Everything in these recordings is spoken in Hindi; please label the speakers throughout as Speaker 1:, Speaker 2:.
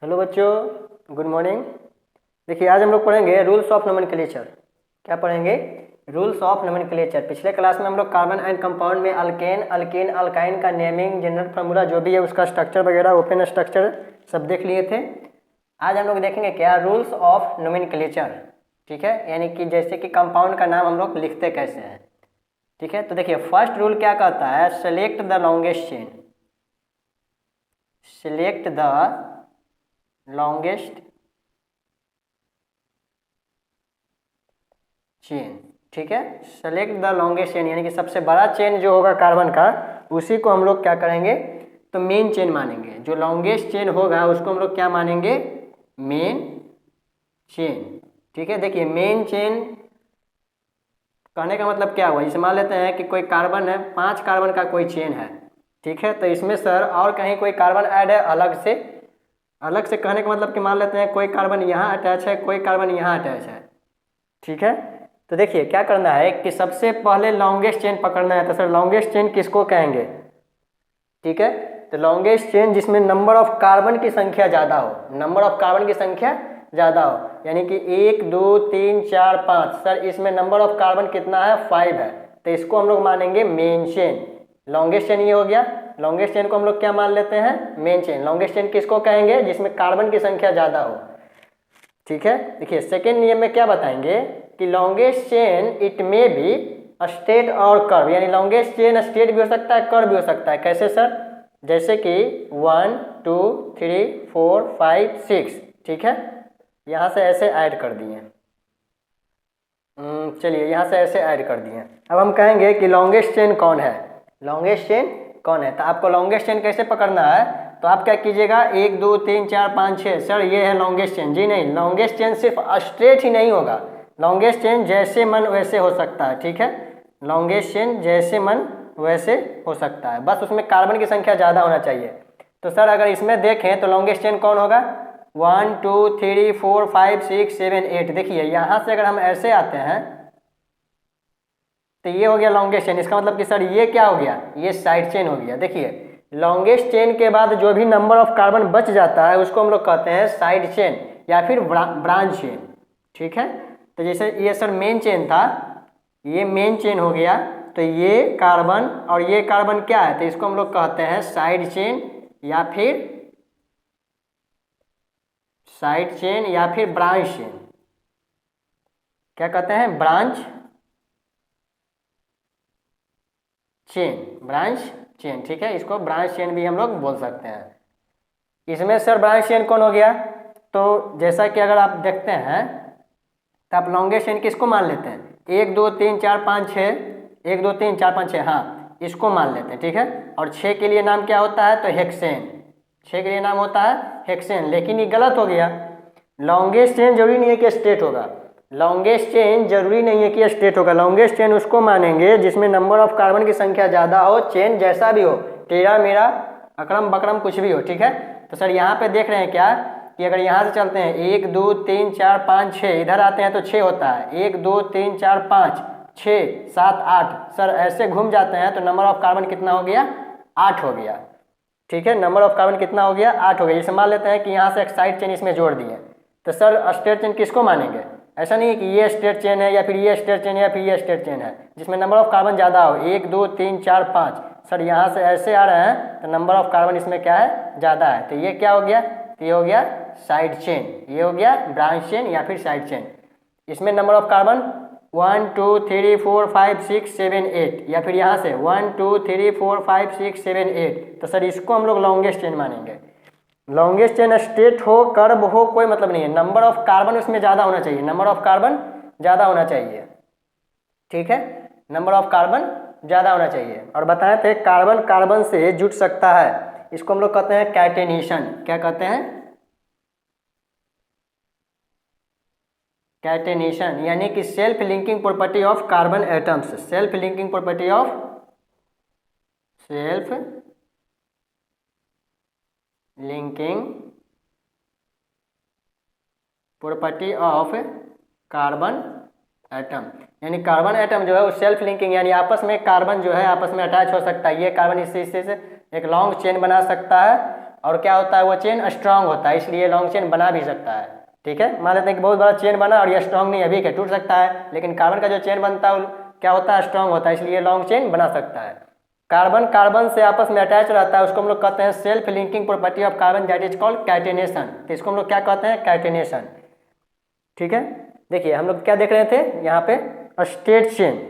Speaker 1: हेलो बच्चों, गुड मॉर्निंग। देखिए, आज हम लोग पढ़ेंगे रूल्स ऑफ नोमेनक्लेचर। क्या पढ़ेंगे? Rules of nomenclature. पिछले क्लास में हम लोग कार्बन एंड कंपाउंड में अल्केन, अल्कीन, अल्काइन का नेमिंग, जनरल फार्मूला जो भी है उसका स्ट्रक्चर वगैरह, ओपन स्ट्रक्चर सब देख लिए थे। आज हम लोग देखेंगे क्या रूल्स ऑफ नोमेनक्लेचर। ठीक है, यानी कि जैसे कि कंपाउंड का नाम हम लोग लिखते कैसे हैं। ठीक है, तो देखिए फर्स्ट रूल क्या कहता है, select the longest chain. Select the longest chain. ठीक है, सेलेक्ट द लॉन्गेस्ट चेन यानी कि सबसे बड़ा चेन जो होगा कार्बन का, उसी को हम लोग क्या करेंगे, तो मेन चेन मानेंगे। जो लॉन्गेस्ट चेन होगा उसको हम लोग क्या मानेंगे, मेन चेन। ठीक है, देखिए मेन चेन कहने का मतलब क्या हुआ, जैसे मान लेते हैं कि कोई कार्बन है, 5 कार्बन का कोई चेन है। ठीक है, तो इसमें सर और कहीं कोई कार्बन ऐड है अलग से। अलग से कहने का मतलब कि मान लेते हैं कोई कार्बन यहाँ अटैच है, कोई कार्बन यहाँ अटैच है। ठीक है, तो देखिए क्या करना है कि सबसे पहले लॉन्गेस्ट चेन पकड़ना है। तो सर लॉन्गेस्ट चेन किसको कहेंगे? ठीक है, तो लॉन्गेस्ट चेन जिसमें नंबर ऑफ कार्बन की संख्या ज़्यादा हो, नंबर ऑफ कार्बन की संख्या ज़्यादा हो, यानी कि 1 2 3 4 5। सर इसमें नंबर ऑफ कार्बन कितना है, 5 है, तो इसको हम लोग मानेंगे मेन चेन। लॉन्गेस्ट चेन ये हो गया। लॉन्गेस्ट चेन को हम लोग क्या मान लेते हैं, मेन चेन। लॉन्गेस्ट चेन किसको कहेंगे, जिसमें कार्बन की संख्या ज़्यादा हो। ठीक है, देखिए सेकेंड नियम में क्या बताएंगे कि longest chain it may be straight और कर्व, यानी लॉन्गेस्ट चेन स्ट्रेट भी हो सकता है, कर्व भी हो सकता है। कैसे सर? जैसे कि 1 2 3 4 5 6। ठीक है, यहाँ से ऐसे ऐड कर दिए। चलिए यहाँ से ऐसे ऐड कर दिए। अब हम कहेंगे कि लॉन्गेस्ट चेन कौन है, लॉन्गेस्ट चेन कौन है। तो आपको लॉन्गेस्ट चेन कैसे पकड़ना है, तो आप क्या कीजिएगा, 1 2 3 4 5 6। सर ये है लॉन्गेस्ट चेन? जी नहीं, लॉन्गेस्ट चेन सिर्फ स्ट्रेट ही नहीं होगा, लॉन्गेस्ट चेन जैसे मन वैसे हो सकता है। ठीक है, लॉन्गेस्ट चेन जैसे मन वैसे हो सकता है, बस उसमें कार्बन की संख्या ज़्यादा होना चाहिए। तो सर अगर इसमें देखें तो लॉन्गेस्ट चेन कौन होगा, 1 2 3 4 5 6 7 8। देखिए यहाँ से अगर हम ऐसे आते हैं तो ये हो गया लॉन्गेस्ट चेन। इसका मतलब कि सर ये क्या हो गया, ये साइड चेन हो गया। देखिए लॉन्गेस्ट चेन के बाद जो भी नंबर ऑफ कार्बन बच जाता है उसको हम लोग कहते हैं साइड चेन या फिर ब्रांच चेन। ठीक है, तो जैसे ये सर मेन चेन था, ये मेन चेन हो गया, तो ये कार्बन और ये कार्बन क्या है, तो इसको हम लोग कहते हैं साइड चेन या फिर ब्रांच चेन। क्या कहते हैं, ब्रांच चेन, ब्रांच चेन। ठीक है, इसको ब्रांच चेन भी हम लोग बोल सकते हैं। इसमें सर ब्रांच चेन कौन हो गया, तो जैसा कि अगर आप देखते हैं तो आप लॉन्गेस्ट चेन किसको मान लेते हैं, 1 2 3 4 5 6, 1 2 3 4 5 6, हाँ इसको मान लेते हैं। ठीक है, और 6 के लिए नाम क्या होता है, तो हेक्सेन। 6 के लिए नाम होता है हेक्सेन। लेकिन ये गलत हो गया, लॉन्गेस्ट चेन जरूरी नहीं है कि स्ट्रेट होगा। लॉन्गेस्ट चेन जरूरी नहीं है कि स्ट्रेट होगा। लॉन्गेस्ट चेन उसको मानेंगे जिसमें नंबर ऑफ कार्बन की संख्या ज़्यादा हो, चेन जैसा भी हो, टेढ़ा मेढ़ा अकड़म बकड़म कुछ भी हो। ठीक है, तो सर यहाँ पे देख रहे हैं क्या कि अगर यहाँ से चलते हैं 1 2 3 4 5 6, इधर आते हैं तो 6 होता है, 1 2 3 4 5 6 7 8। सर ऐसे घूम जाते हैं तो नंबर ऑफ कार्बन कितना हो गया, 8 हो गया। ठीक है, नंबर ऑफ कार्बन कितना हो गया, 8 हो गया। जैसे मान लेते हैं कि यहाँ से एक साइड चेन इसमें जोड़ दिए, तो सर स्ट्रेट चेन किसको मानेंगे? ऐसा नहीं है कि ये स्ट्रेट चेन है या फिर ये स्ट्रेट चेन है या फिर ये स्ट्रेट चेन है, जिसमें नंबर ऑफ कार्बन ज़्यादा हो, 1 2 3 4 5। सर यहाँ से ऐसे आ रहे हैं तो नंबर ऑफ कार्बन इसमें क्या है, ज़्यादा है, तो ये क्या हो गया, तो ये हो गया साइड चेन, ये हो गया ब्रांच चेन या फिर साइड चेन। इसमें नंबर ऑफ कार्बन 1 2 3 4 5 6 7 8, या फिर यहाँ से 1 2 3 4 5 6 7 8। तो सर इसको हम लोग लॉन्गेस्ट चेन मानेंगे। लॉन्गेस्ट चेन स्ट्रेट हो कर्व हो कोई मतलब नहीं है, नंबर ऑफ कार्बन उसमें ज़्यादा होना चाहिए, नंबर ऑफ कार्बन ज़्यादा होना चाहिए। ठीक है, नंबर ऑफ कार्बन ज़्यादा होना चाहिए। और बताए थे कार्बन कार्बन से जुड़ सकता है, इसको हम लोग कहते हैं कैटेनेशन। क्या कहते हैं, कैटेनेशन, यानी कि self linking property of carbon atoms. Self linking property of self linking property of carbon atom, यानी कार्बन एटम जो है वो सेल्फ लिंकिंग, यानी आपस में कार्बन जो है आपस में अटैच हो सकता है। ये कार्बन इससे एक लॉन्ग चेन बना सकता है और क्या होता है, वो चेन स्ट्रांग होता है, इसलिए लॉन्ग चेन बना भी सकता है। ठीक है, मान लेते हैं कि बहुत बड़ा चेन बना और ये स्ट्रांग नहीं है, अभी क्या टूट सकता है, लेकिन कार्बन का जो चेन बनता है वो क्या होता है, स्ट्रांग होता है, इसलिए लॉन्ग चेन बना सकता है। कार्बन कार्बन से आपस में अटैच रहता है, उसको हम लोग कहते हैं self linking property of carbon, that is called catenation. तो इसको हम लोग क्या कहते हैं, कैटेनेशन। ठीक है, देखिए हम लोग क्या देख रहे थे यहाँ पे, straight chain,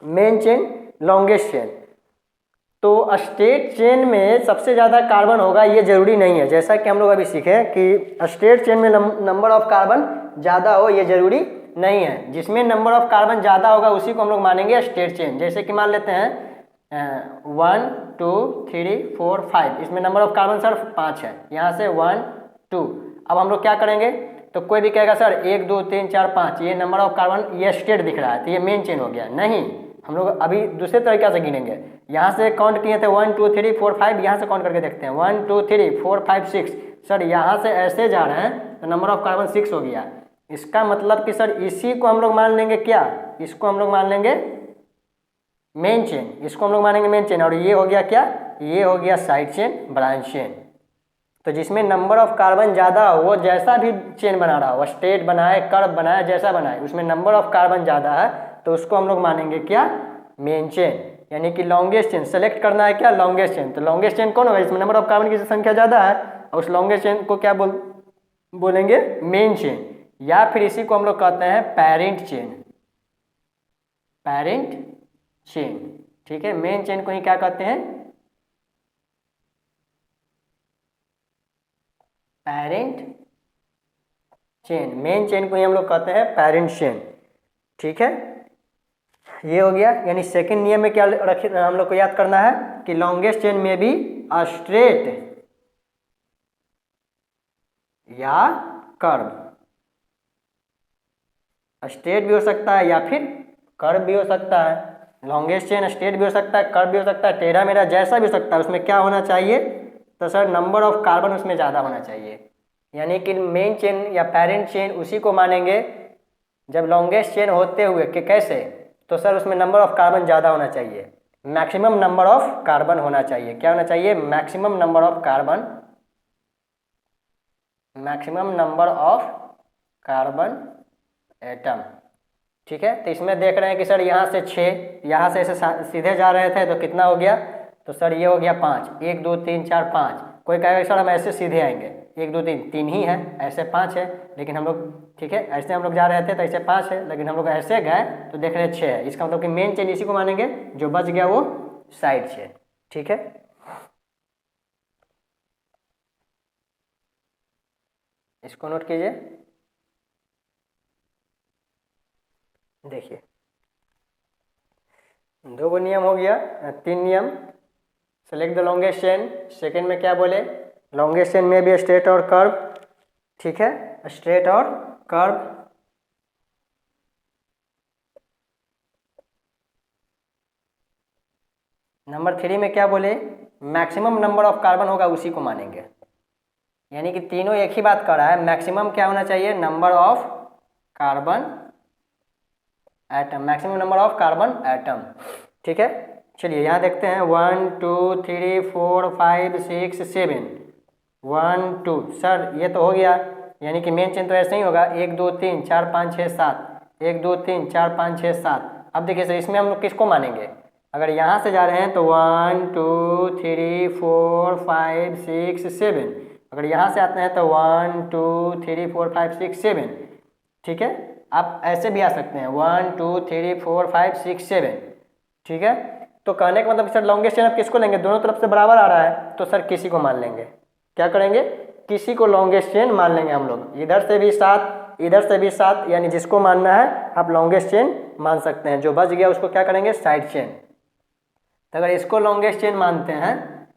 Speaker 1: main chain, longest chain. तो स्ट्रेट चेन में सबसे ज़्यादा कार्बन होगा ये जरूरी नहीं है, जैसा कि हम लोग अभी सीखे कि स्ट्रेट चेन में नंबर ऑफ कार्बन ज़्यादा हो ये जरूरी नहीं है, जिसमें नंबर ऑफ कार्बन ज़्यादा होगा उसी को हम लोग मानेंगे स्ट्रेट चेन। जैसे कि मान लेते हैं 1 2 3 4 5, इसमें नंबर ऑफ कार्बन सर 5 है, यहाँ से 1 2। अब हम लोग क्या करेंगे, तो कोई भी कहेगा सर 1 2 3 4 5 ये नंबर ऑफ कार्बन ये स्ट्रेट दिख रहा है तो ये मेन चेन हो गया, नहीं, हम लोग अभी दूसरे तरीके से गिनेंगे। यहाँ से काउंट किए थे 1 2 3 4 5, यहाँ से काउंट करके देखते हैं 1 2 3 4 5 6। सर यहाँ से ऐसे जा रहे हैं तो नंबर ऑफ कार्बन 6 हो गया, इसका मतलब कि सर इसी को हम लोग मान लेंगे क्या, इसको हम लोग मान लेंगे मेन चेन, इसको हम लोग मानेंगे मेन चेन। और ये हो गया क्या, ये हो गया साइड चेन, ब्रांच चेन। तो जिसमें नंबर ऑफ कार्बन ज़्यादा हो वो जैसा भी चेन बना रहा हो, स्ट्रेट बनाए कर्व बनाए जैसा बनाए, उसमें नंबर ऑफ कार्बन ज़्यादा है तो उसको हम लोग मानेंगे क्या, मेन चेन, यानी कि लॉन्गेस्ट चेन। सेलेक्ट करना है क्या, लॉन्गेस्ट चेन। तो लॉन्गेस्ट चेन कौन होगा, इसमें नंबर ऑफ कार्बन की संख्या ज़्यादा है और उस लॉन्गेस्ट चेन को क्या बोलेंगे, मेन चेन, या फिर इसी को हम लोग कहते हैं पेरेंट चेन, पेरेंट चेन। ठीक है, मेन चेन को ही क्या कहते हैं, पेरेंट चेन, मेन चेन को ही हम लोग कहते हैं पेरेंट चेन। ठीक है, ये हो गया, यानी सेकंड नियम में क्या रखे हम लोग को याद करना है कि लॉन्गेस्ट चेन में भी स्ट्रेट या कर्व, स्ट्रेट भी हो सकता है या फिर कर्व भी हो सकता है। लॉन्गेस्ट चेन स्ट्रेट भी हो सकता है, कर्व भी हो सकता है, टेढ़ा मेढ़ा जैसा भी हो सकता है, उसमें क्या होना चाहिए, तो सर नंबर ऑफ कार्बन उसमें ज़्यादा होना चाहिए। यानी कि मेन चेन या पेरेंट चेन उसी को मानेंगे जब लॉन्गेस्ट चेन होते हुए कि कैसे, तो सर उसमें नंबर ऑफ कार्बन ज़्यादा होना चाहिए, मैक्सिमम नंबर ऑफ कार्बन होना चाहिए। क्या होना चाहिए, maximum number of carbon, maximum number of carbon atom. ठीक है, तो इसमें देख रहे हैं कि सर यहाँ से 6, यहाँ से ऐसे सीधे जा रहे थे तो कितना हो गया, तो सर ये हो गया 5, 1 2 3 4 5। कोई कहेगा सर हम ऐसे सीधे आएंगे, 1 2 3 3 ही है, ऐसे 5 है, लेकिन हम लोग ठीक है ऐसे हम लोग जा रहे थे तो ऐसे 5 है, लेकिन हम लोग ऐसे गए तो देख रहे हैं 6 है, इसका मतलब कि मेन चेन इसी को मानेंगे, जो बच गया वो साइड चेन। ठीक है, इसको नोट कीजिए। देखिए 2 नियम हो गया, 3 नियम। Select the longest chain, second में क्या बोले, लॉन्गेस्ट चेन में भी स्ट्रेट और कर्व। ठीक है, स्ट्रेट और कर्व। नंबर 3 में क्या बोले, मैक्सिमम नंबर ऑफ कार्बन होगा उसी को मानेंगे, यानी कि तीनों एक ही बात कर रहा है। मैक्सिमम क्या होना चाहिए, number of carbon atom, maximum number of carbon atom. ठीक है, चलिए यहाँ देखते हैं 1 2 3 4 5 6 7, 1 2। सर ये तो हो गया, यानी कि मेन चेन तो ऐसे ही होगा, 1 2 3 4 5 6 7, 1 2 3 4 5 6 7। अब देखिए सर इसमें हम लोग किसको मानेंगे, अगर यहाँ से जा रहे हैं तो 1 2 3 4 5 6 7, अगर यहाँ से आते हैं तो 1 2 3 4 5 6 7। ठीक है, आप ऐसे भी आ सकते हैं 1 2 3 4 5 6 7। ठीक है, तो कहने का मतलब सर लॉन्गेस्ट चेन आप किसको लेंगे, दोनों तरफ से बराबर आ रहा है तो सर किसी को मान लेंगे, क्या करेंगे, किसी को लॉन्गेस्ट चेन मान लेंगे हम लोग। इधर से भी 7 इधर से भी 7, यानी जिसको मानना है आप लॉन्गेस्ट चेन मान सकते हैं, जो बच गया उसको क्या करेंगे, साइड चेन। तो अगर इसको लॉन्गेस्ट चेन मानते हैं,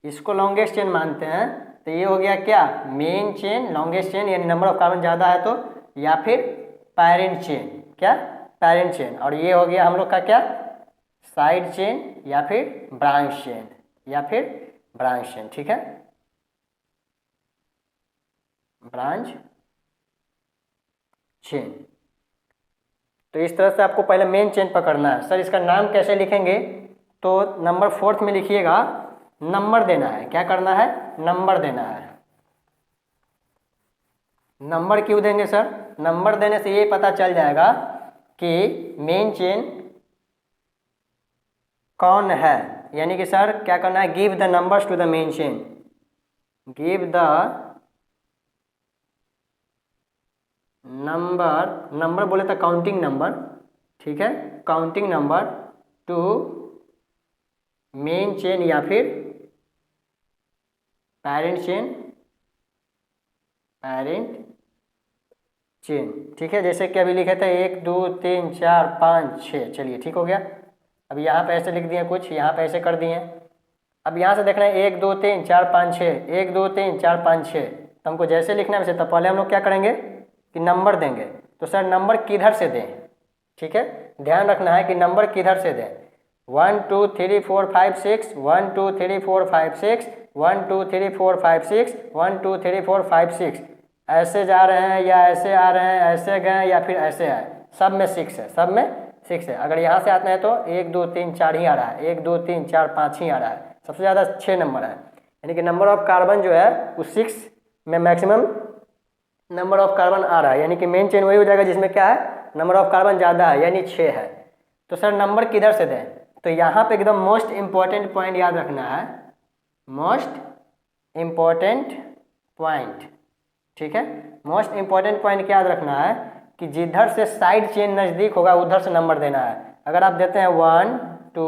Speaker 1: इसको लॉन्गेस्ट चेन मानते हैं तो ये हो गया क्या, मेन चेन, लॉन्गेस्ट चेन, यानी नंबर ऑफ कार्बन ज़्यादा है तो, या फिर पेरेंट चेन, क्या, पेरेंट चेन। और ये हो गया हम लोग का क्या, साइड चेन या फिर ब्रांच चेन, या फिर ब्रांच चेन। ठीक है, ब्रांच चेन। तो इस तरह से आपको पहले मेन चेन पकड़ना है। सर इसका नाम कैसे लिखेंगे, तो नंबर 4 में लिखिएगा नंबर देना है। क्या करना है? नंबर देना है। नंबर क्यों देंगे सर? नंबर देने से ये पता चल जाएगा कि मेन चेन कौन है। यानी कि सर क्या करना है? Give the numbers to the main chain. Give the number बोले तो काउंटिंग नंबर, ठीक है, counting number to main chain या फिर पेरेंट चेन, ठीक है। जैसे कि अभी लिखे थे 1 2 3 4 5 6, चलिए ठीक हो गया। अब यहाँ पे ऐसे लिख दिए कुछ, यहाँ पे ऐसे कर दिए। अब यहाँ से देखना है 1 2 3 4 5 6, 1 2 3 4 5 6, तो हमको जैसे लिखना है वैसे, तो पहले हम लोग क्या करेंगे कि नंबर देंगे। तो सर नंबर किधर से दें? ठीक है, ध्यान रखना है कि नंबर किधर से दें। 1 2 3 4 5 6, 1 2 3 4 5 6, 1 2 3 4 5 6, 1 2 3 4 5 6, ऐसे जा रहे हैं या ऐसे आ रहे हैं, ऐसे गए या फिर ऐसे आए, सब में 6 है, सब में 6 है। अगर यहाँ से आते हैं तो 1 2 3 4 ही आ रहा है, 1 2 3 4 5 ही आ रहा है, सबसे ज़्यादा 6 नंबर है। यानी कि नंबर ऑफ कार्बन जो है वो 6 में मैक्सिमम नंबर ऑफ कार्बन आ रहा है। यानी कि मेन चेन वही हो जाएगा जिसमें क्या है, नंबर ऑफ कार्बन ज़्यादा है, यानी 6 है। तो सर नंबर किधर से दें? तो यहाँ पे एकदम मोस्ट इम्पॉर्टेंट पॉइंट याद रखना है, मोस्ट इम्पॉर्टेंट पॉइंट, ठीक है। मोस्ट इम्पॉर्टेंट पॉइंट क्या याद रखना है कि जिधर से साइड चेन नज़दीक होगा उधर से नंबर देना है। अगर आप देते हैं 1 2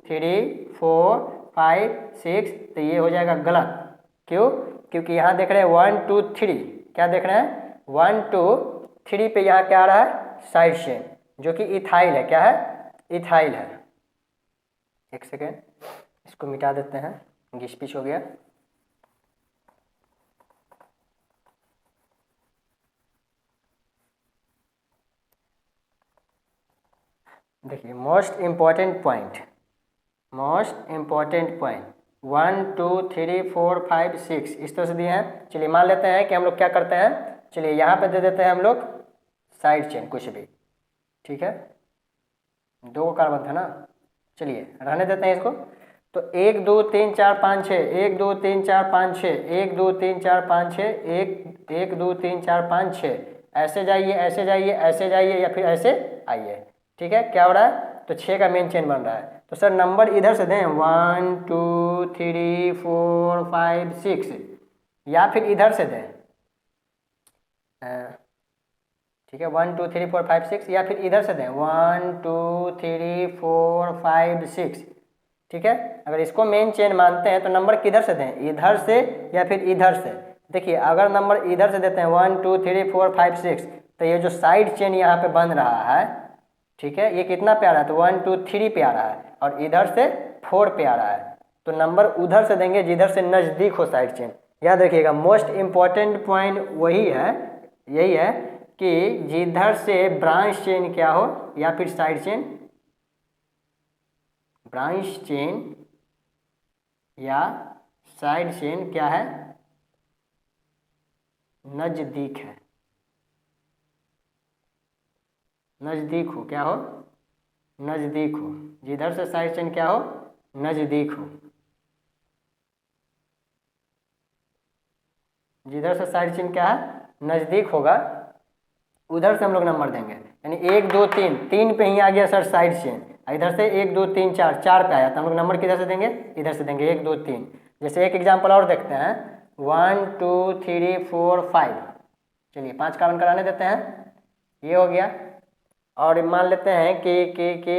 Speaker 1: 3 4 5 6, तो ये हो जाएगा गलत। क्यों? क्योंकि यहाँ देख रहे हैं 1 2 3, क्या देख रहे हैं 1 2 3 पे यहाँ क्या आ रहा है? साइड चेन, जो कि इथाइल है। क्या है? इथाइल है। एक सेकेंड, इसको मिटा देते हैं, घिस पिच हो गया। देखिए most important point, most important point 1 2 3 4 5 6 इस तरह से दिए हैं। चलिए मान लेते हैं कि हम लोग क्या करते हैं, चलिए यहाँ पे दे देते हैं हम लोग साइड चेन कुछ भी, ठीक है। 2 कार्बन था ना, चलिए रहने देते हैं इसको। तो 1 2 3 4 5 6, 1 2 3 4 5 6, 1 2 3 4 5 6, 1 2 3 4 5 6, ऐसे जाइए ऐसे जाइए ऐसे जाइए या फिर ऐसे आइए, ठीक है। क्या हो रहा है? तो 6 का मेन चेन बन रहा है। तो सर नंबर इधर से दें 1 2 3 4 5 6, या फिर इधर से दें, ठीक है 1 2 3 4 5 6, या फिर इधर से दें 1 2 3 4 5 6, ठीक है। अगर इसको मेन चेन मानते हैं तो नंबर किधर से दें? इधर से या फिर इधर से। देखिए अगर नंबर इधर से देते हैं 1 2 3 4 5 6, तो ये जो साइड चेन यहाँ पे बन रहा है, ठीक है, ये कितना पे आ रहा है? तो 1 2 3 पे आ रहा है, और इधर से 4 पे आ रहा है। तो नंबर उधर से देंगे जिधर से नज़दीक हो साइड चेन। याद रखिएगा मोस्ट इम्पॉर्टेंट पॉइंट वही है, यही है कि जिधर से ब्रांच चेन क्या हो या फिर साइड चेन, ब्रांच चेन या साइड चेन क्या है? नज़दीक है, नज़दीक हो, क्या हो? नज़दीक हो। जिधर से साइड चेन क्या हो? नज़दीक हो। जिधर से साइड चेन क्या है? नज़दीक होगा, उधर से हम लोग नंबर देंगे। यानी 1 2 3, 3 पे ही आ गया सर साइड चेन, इधर से 1 2 3 4, 4 पे आया, तो हम लोग नंबर किधर से देंगे? इधर से देंगे 1 2 3। जैसे एक एग्जाम्पल और देखते हैं 1 2 3 4 5, चलिए 5 कार्बन कराने देते हैं, ये हो गया। और मान लेते हैं कि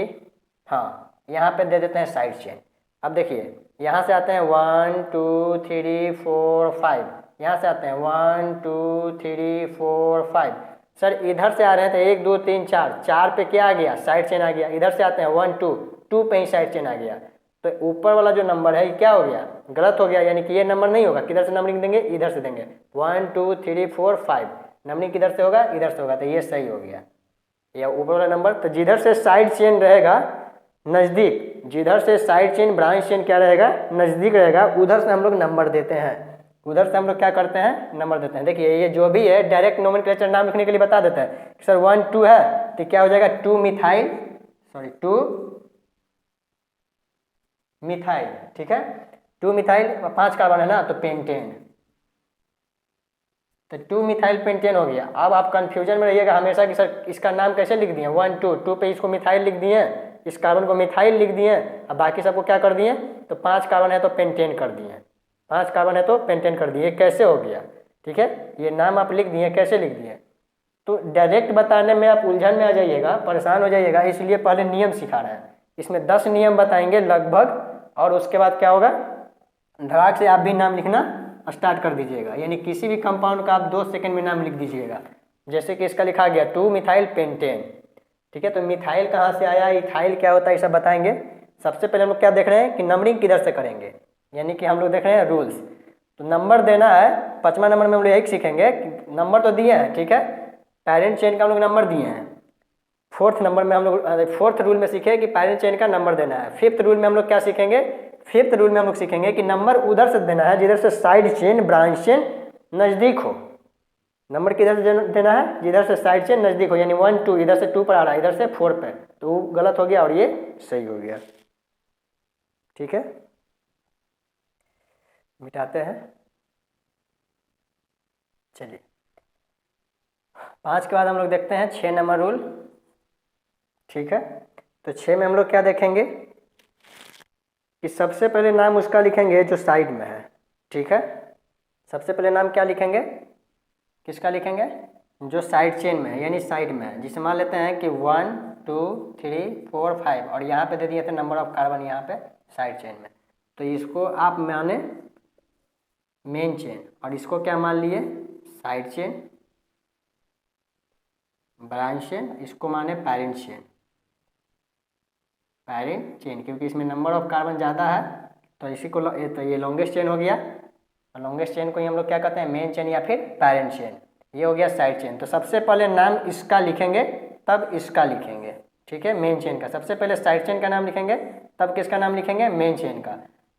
Speaker 1: हाँ यहाँ पे दे देते हैं साइड चेन। अब देखिए यहाँ से आते हैं 1 2 3 4 5, यहाँ से आते हैं 1 2 3 4 5। सर इधर से आ रहे हैं तो 1 2 3 4, 4 पे क्या आ गया? साइड चेन आ गया। इधर से आते हैं 1 2, 2 पे ही साइड चेन आ गया। तो ऊपर वाला जो नंबर है ये क्या हो गया? गलत हो गया। यानी कि ये नंबर नहीं होगा। किधर से नंबरिंग देंगे? इधर से देंगे। 1 2 3 4 5, नंबरिंग किधर से होगा? इधर से होगा। तो ये सही हो गया, या ऊपर वाला नंबर। तो जिधर से साइड चेन रहेगा नज़दीक, जिधर से साइड चेन ब्रांच चेन क्या रहेगा? नज़दीक रहेगा, उधर से हम लोग नंबर देते हैं। उधर से हम लोग क्या करते हैं? नंबर देते हैं। देखिए ये जो भी है डायरेक्ट नोमेनक्लेचर नाम लिखने के लिए बता देता है। सर 1 2 है तो क्या हो जाएगा? 2 मिथाइल, सॉरी 2 मिथाइल, ठीक है। 2 मिथाइल 5 कार्बन है ना, तो पेंटेन, तो 2 मिथाइल पेंटेन हो गया। अब आप कंफ्यूजन में रहिएगा हमेशा कि सर इसका नाम कैसे लिख दिए, 1 2 2 पे इसको मिथाइल लिख दिए, इस कार्बन को मिथाइल लिख दिए, अब बाकी सबको क्या कर दिए, तो 5 कार्बन है तो पेंटेन कर दिए, 5 कार्बन है तो पेंटेन कर दिए, कैसे हो गया, ठीक है। ये नाम आप लिख दिए, कैसे लिख दिए, तो डायरेक्ट बताने में आप उलझन में आ जाइएगा, परेशान हो जाइएगा, इसलिए पहले नियम सिखा रहे हैं। इसमें 10 नियम बताएंगे लगभग, और उसके बाद क्या होगा, धड़ाक से आप भी नाम लिखना स्टार्ट कर दीजिएगा, यानी किसी भी कंपाउंड का आप 2 सेकंड में नाम लिख दीजिएगा। जैसे कि इसका लिखा गया 2 मिथाइल पेंटेन, ठीक है। तो मिथाइल कहाँ से आया, इथाइल क्या होता है, ये सब बताएंगे। सबसे पहले हम लोग क्या देख रहे हैं कि नंबरिंग किधर से करेंगे, यानी कि हम लोग देख रहे हैं रूल्स। तो नंबर देना है, 5वां नंबर में हम लोग यही सीखेंगे कि नंबर तो दिए हैं, ठीक है, पेरेंट चेन का हम लोग नंबर दिए हैं। 4th नंबर में हम लोग 4th रूल में सीखे कि पेरेंट चेन का नंबर देना है। 5th रूल में हम लोग क्या सीखेंगे, 5th रूल में हम लोग सीखेंगे कि नंबर उधर से देना है जिधर से साइड चेन ब्रांच चेन नज़दीक हो। नंबर किधर से देना है, जिधर से साइड चेन नज़दीक हो, यानी 1 2, इधर से 2 पर आ रहा है, इधर से 4 पे, तो गलत हो गया और ये सही हो गया, ठीक है। मिटाते हैं, चलिए 5 के बाद हम लोग देखते हैं 6 नंबर रूल, ठीक है। तो 6 में हम लोग क्या देखेंगे कि सबसे पहले नाम उसका लिखेंगे जो साइड में है, ठीक है। सबसे पहले नाम क्या लिखेंगे, किसका लिखेंगे, जो साइड चेन में है, यानी साइड में है। जिसे मान लेते हैं कि 1 2 3 4 5, और यहाँ पे दे दिए थे नंबर ऑफ कार्बन यहाँ पे साइड चेन में, तो इसको आप माने मेन चेन, और इसको क्या मान लिए साइड चेन, ब्रांच चेन, इसको माने पेरेंट चेन, पेरेंट चेन, क्योंकि इसमें नंबर ऑफ कार्बन ज़्यादा है, तो इसी को तो ये लॉन्गेस्ट चेन हो गया, और लॉन्गेस्ट चेन को ही हम लोग क्या कहते हैं, मेन चेन या फिर पेरेंट चेन। ये हो गया साइड चेन। तो सबसे पहले नाम इसका लिखेंगे, तब इसका लिखेंगे, ठीक है, मेन चेन का। सबसे पहले साइड चेन का नाम लिखेंगे, तब किसका नाम लिखेंगे, मेन चेन का।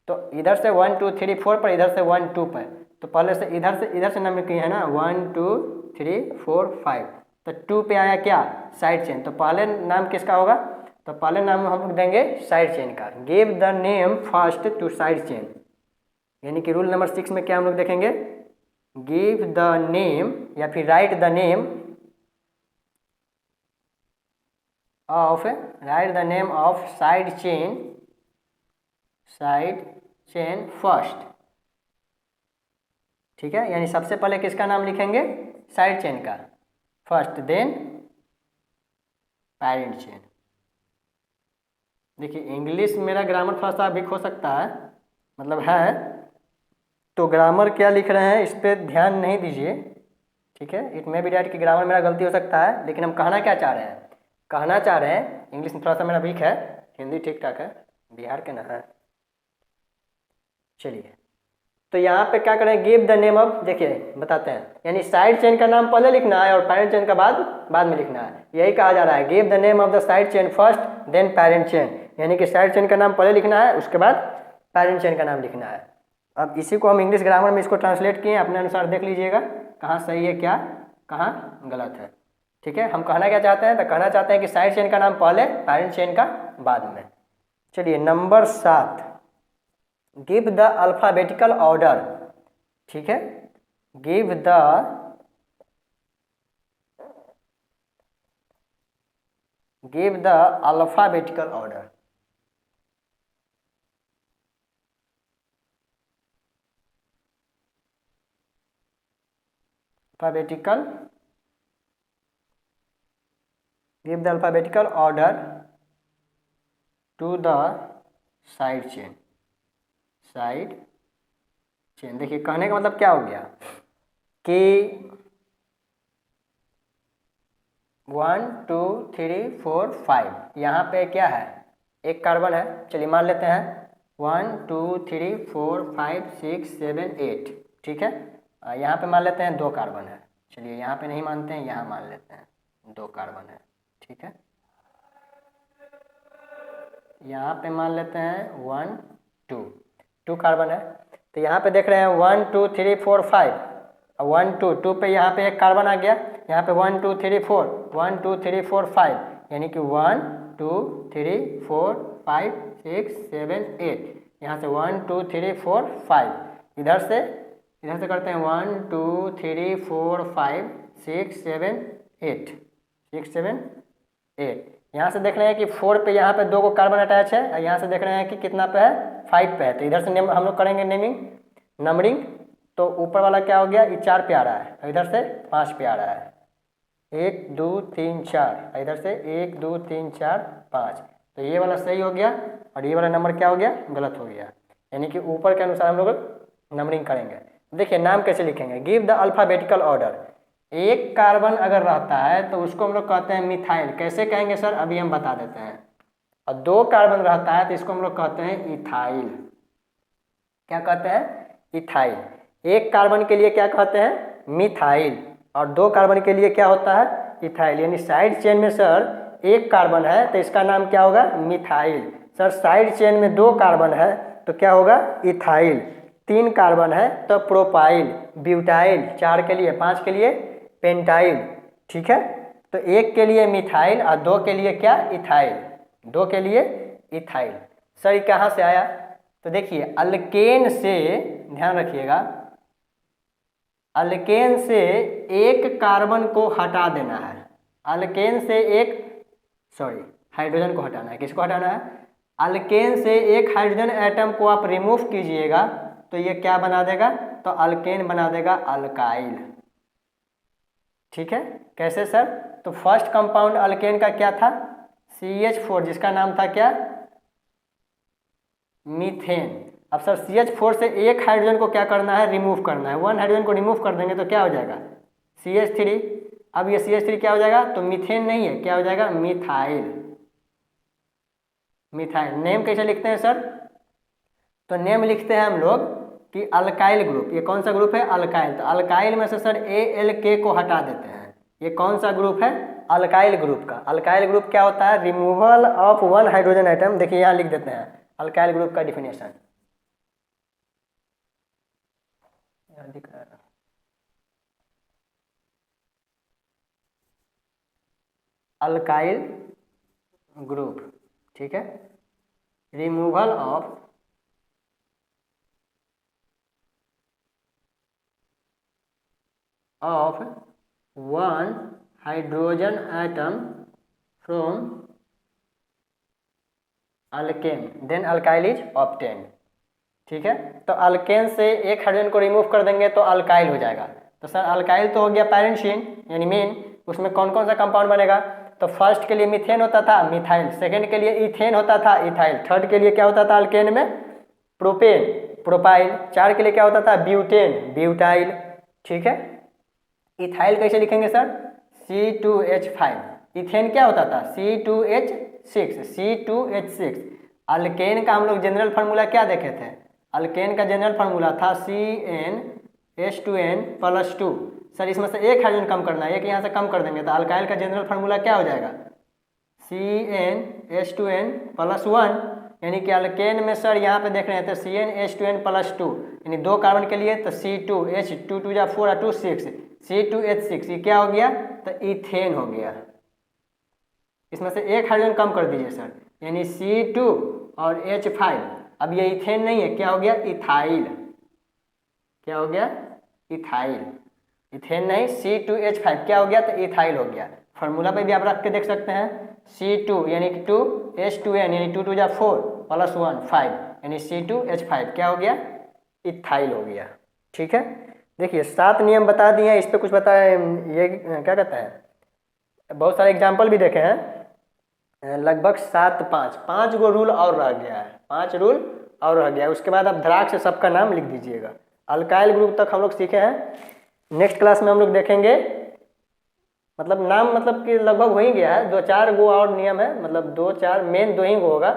Speaker 1: तो इधर से 1 2 3 4 पर, इधर से 1 2 पर, तो पहले से इधर से नाम लिखिए है ना, 1 2 3 4 5, तो 2 पे आया क्या, साइड चेन। तो पहले नाम किसका होगा, तो पहले नाम हम लोग देंगे साइड चेन का। Give the name first to side chain, यानी कि रूल नंबर 6 में क्या हम लोग देखेंगे, गिव द नेम या फिर right the name of side chain first, ठीक है। यानी सबसे पहले किसका नाम लिखेंगे, साइड चेन का फर्स्ट, देन पेरेंट चेन। देखिए इंग्लिश मेरा ग्रामर थोड़ा सा वीक हो सकता है, मतलब है, तो ग्रामर क्या लिख रहे हैं इस पर ध्यान नहीं दीजिए, ठीक है। इट मे बी डैट कि ग्रामर मेरा गलती हो सकता है, लेकिन हम कहना क्या चाह रहे हैं, कहना चाह रहे हैं, इंग्लिश में थोड़ा सा मेरा वीक है, हिंदी ठीक ठाक है, बिहार के ना है। चलिए तो यहाँ पे क्या करें, गिव द नेम ऑफ, देखिए बताते हैं, यानी साइड चेन का नाम पहले लिखना है और पेरेंट चेन का बाद में लिखना है। यही कहा जा रहा है, give the name of the side chain first then parent chain, यानी कि साइड चेन का नाम पहले लिखना है, उसके बाद पेरेंट चेन का नाम लिखना है। अब इसी को हम इंग्लिश ग्रामर में इसको ट्रांसलेट किए, अपने अनुसार देख लीजिएगा कहाँ सही है, क्या कहाँ गलत है, ठीक है। हम कहना क्या चाहते हैं, तो कहना चाहते हैं कि साइड चेन का नाम पहले, पेरेंट चेन का बाद में। चलिए number 7, give the alphabetical order, ठीक है, give the alphabetical order. give the alphabetical order to the side chain। देखिए कहने का मतलब क्या हो गया कि 1 2 3 4 5, यहाँ पे क्या है, एक कार्बन है, चलिए मान लेते हैं 1 2 3 4 5 6 7 8, ठीक है। यहाँ पे मान लेते हैं 2 कार्बन है, चलिए यहाँ पे नहीं मानते हैं, यहाँ मान लेते हैं 2 कार्बन है, ठीक है। यहाँ पे मान लेते हैं 1 2 कार्बन है, तो यहाँ पे देख रहे हैं 1 2 3 4 5, 1 2 2 पे यहाँ पे एक कार्बन आ गया, यहाँ पे 1 2 3 4 1 2 3 4 5, यानी कि 1 2 3 4 5 6 7 8, यहाँ से 1 2 3 4 5, इधर से करते हैं 1 2 3 4 5 6 7 8, 6 7 8। यहाँ से देख रहे हैं कि 4 पे यहाँ पे 2 को कार्बन अटैच है, और यहाँ से देख रहे हैं कि कितना पे है 5 पे है। तो इधर से हम लोग करेंगे नंबरिंग। तो ऊपर वाला क्या हो गया, ये 4 पे आ रहा है, इधर से 5 पे आ रहा है, 1 2 3 4, इधर से 1 2 3 4 5। तो ये वाला सही हो गया और ये वाला नंबर क्या हो गया, गलत हो गया। यानी कि ऊपर के अनुसार हम लोग नंबरिंग करेंगे। देखिए नाम कैसे लिखेंगे, गिव द अल्फ़ाबेटिकल ऑर्डर। एक कार्बन अगर रहता है तो उसको हम लोग कहते हैं मिथाइल। कैसे कहेंगे सर, अभी हम बता देते हैं। और 2 कार्बन रहता है तो इसको हम लोग कहते हैं इथाइल। क्या कहते हैं, इथाइल। एक कार्बन के लिए क्या कहते हैं, मिथाइल, और 2 कार्बन के लिए क्या होता है, इथाइल। यानी साइड चेन में सर 1 कार्बन है तो इसका नाम क्या होगा, मिथाइल। सर साइड चेन में 2 कार्बन है तो क्या होगा, इथाइल। 3 कार्बन है तो प्रोपाइल, ब्यूटाइल। 4 के लिए, 5 के लिए पेंटाइल। ठीक है, तो 1 के लिए मिथाइल और 2 के लिए क्या, इथाइल। 2 के लिए इथाइल। सर ये कहाँ से आया, तो देखिए अल्केन से, ध्यान रखिएगा, अल्केन से 1 कार्बन को हटा देना है। अल्केन से हाइड्रोजन को हटाना है। किसको हटाना है, अल्केन से 1 हाइड्रोजन एटम को आप रिमूव कीजिएगा तो ये क्या बना देगा, तो अल्केन बना देगा अल्काइल। ठीक है, कैसे सर, तो फर्स्ट कंपाउंड अल्केन का क्या था, CH4, जिसका नाम था क्या, मीथेन। अब सर CH4 से 1 हाइड्रोजन को क्या करना है, रिमूव करना है। 1 हाइड्रोजन को रिमूव कर देंगे तो क्या हो जाएगा, CH3। अब ये CH3 क्या हो जाएगा, तो मीथेन नहीं है, क्या हो जाएगा, मिथाइल। मिथाइल। नेम कैसे लिखते हैं सर, तो नेम लिखते हैं हम लोग कि अल्काइल ग्रुप। ये कौन सा ग्रुप है, अल्काइल। तो अल्काइल में से सर ALK को हटा देते हैं। ये कौन सा ग्रुप है, अल्काइल ग्रुप का। अल्काइल ग्रुप क्या होता है, रिमूवल ऑफ 1 हाइड्रोजन एटम। देखिए यहाँ लिख देते हैं अल्काइल ग्रुप का डिफिनेशन। अल्काइल ग्रुप, ठीक है, removal of of 1 hydrogen atom from alkane, then alkyl is obtained. ठीक है, तो अल्केन से 1 हाइड्रोजन को रिमूव कर देंगे तो अल्काइल हो जाएगा। तो सर अल्काइल तो हो गया पैरेंशीन यानी मेन, उसमें कौन कौन सा कंपाउंड बनेगा, तो फर्स्ट के लिए मीथेन होता था, मिथाइल। सेकंड के लिए इथेन होता था, इथाइल। थर्ड के लिए क्या होता था अल्केन में, प्रोपेन, प्रोपाइल। 4 के लिए क्या होता था, ब्यूटेन, ब्यूटाइल। ठीक है, इथाइल कैसे लिखेंगे सर, C2H5। इथेन क्या होता था, C2H6, C2H6। अल्केन का हम लोग जनरल फार्मूला क्या देखे थे, अल्केन का जनरल फार्मूला था CnH2n+2। सर इसमें से 1 हाइड्रोजन कम करना है, 1 यहाँ से कम कर देंगे तो अल्काइल का जनरल फार्मूला क्या हो जाएगा, CnH2n+1। यानी कि अल्केन में सर यहाँ पे देख रहे हैं तो CnH2n+2, यानी 2 कार्बन के लिए तो C2H2 2 जा 4 2 6, C2H6। ये क्या हो गया, तो इथेन हो गया। इसमें से 1 हाइड्रोजन कम कर दीजिए सर, यानी C2 और H5। अब ये इथेन नहीं है, क्या हो गया, इथाइल। क्या हो गया, इथाइल। इथेन नहीं, C2H5 क्या हो गया, तो इथाइल हो गया। फार्मूला पे भी आप रख के देख सकते हैं, C2 यानी कि 2 H2n यानी 2 2 जा 4 +1 5, यानी C2H5 क्या हो गया, इथाइल हो गया। ठीक है, देखिए 7 नियम बता दिए हैं, इस पर कुछ बताए, ये क्या कहते हैं, बहुत सारे एग्जाम्पल भी देखे हैं, लगभग 5 गो रूल और रह गया है, 5 रूल और रह गया है। उसके बाद आप धड़ाक से सबका नाम लिख दीजिएगा। अल्काइल ग्रुप तक हम लोग सीखे हैं, नेक्स्ट क्लास में हम लोग देखेंगे, मतलब नाम मतलब कि लगभग हो ही गया है, 2-4 गो और नियम है, मतलब 2-4 मेन 2 ही गो होगा,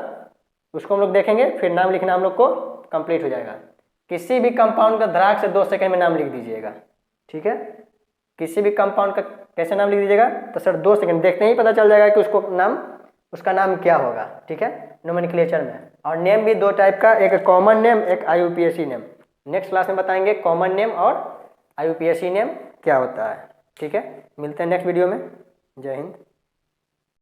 Speaker 1: उसको हम लोग देखेंगे, फिर नाम लिखना हम लोग को कंप्लीट हो जाएगा। किसी भी कंपाउंड का धड़ाक से 2 सेकंड में नाम लिख दीजिएगा। ठीक है, किसी भी कंपाउंड का कैसे नाम लिख दीजिएगा, तो सर 2 सेकंड देखते ही पता चल जाएगा कि उसका नाम क्या होगा। ठीक है, नोमेनक्लेचर में। और नेम भी 2 टाइप का, एक कॉमन नेम, एक IUPAC नेम। नेक्स्ट क्लास में बताएंगे कॉमन नेम और IUPAC नेम क्या होता है। ठीक है, मिलते हैं नेक्स्ट वीडियो में। जय हिंद।